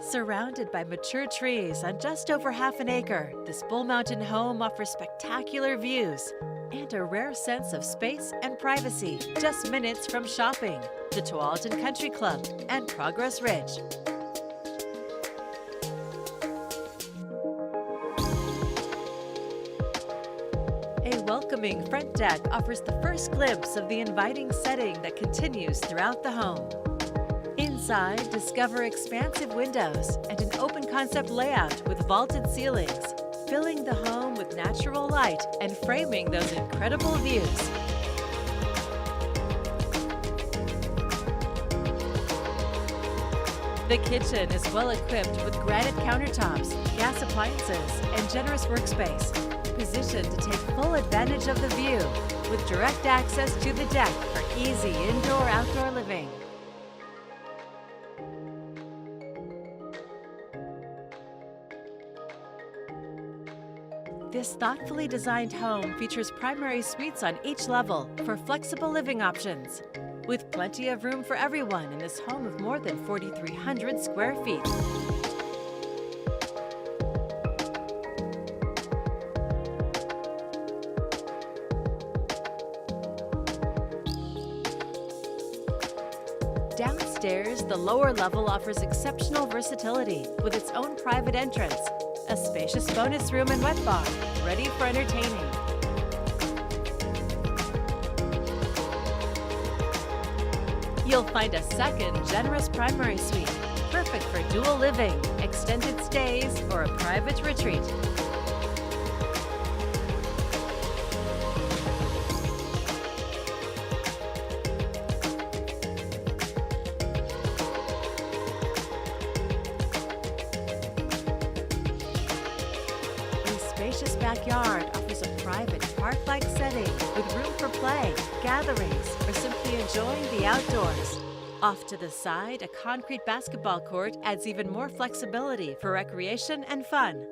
Surrounded by mature trees on just over half an acre, this Bull Mountain home offers spectacular views and a rare sense of space and privacy, just minutes from shopping, the Tualatin Country Club, and Progress Ridge. A welcoming front deck offers the first glimpse of the inviting setting that continues throughout the home. Inside, discover expansive windows and an open concept layout with vaulted ceilings, filling the home with natural light and framing those incredible views. The kitchen is well equipped with granite countertops, gas appliances, and generous workspace, positioned to take full advantage of the view with direct access to the deck for easy indoor-outdoor living. This thoughtfully designed home features primary suites on each level for flexible living options, with plenty of room for everyone in this home of more than 4,300 square feet. Downstairs, the lower level offers exceptional versatility with its own private entrance, a spacious bonus room and wet bar, ready for entertaining. You'll find a second generous primary suite, perfect for dual living, extended stays, or a private retreat. A spacious backyard offers a private park-like setting with room for play, gatherings, or simply enjoying the outdoors. Off to the side, a concrete basketball court adds even more flexibility for recreation and fun.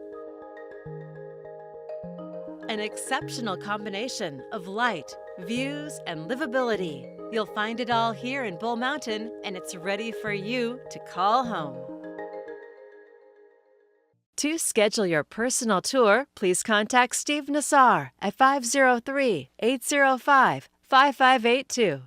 An exceptional combination of light, views, and livability. You'll find it all here in Bull Mountain, and it's ready for you to call home. To schedule your personal tour, please contact Steve Nassar at 503-805-5582.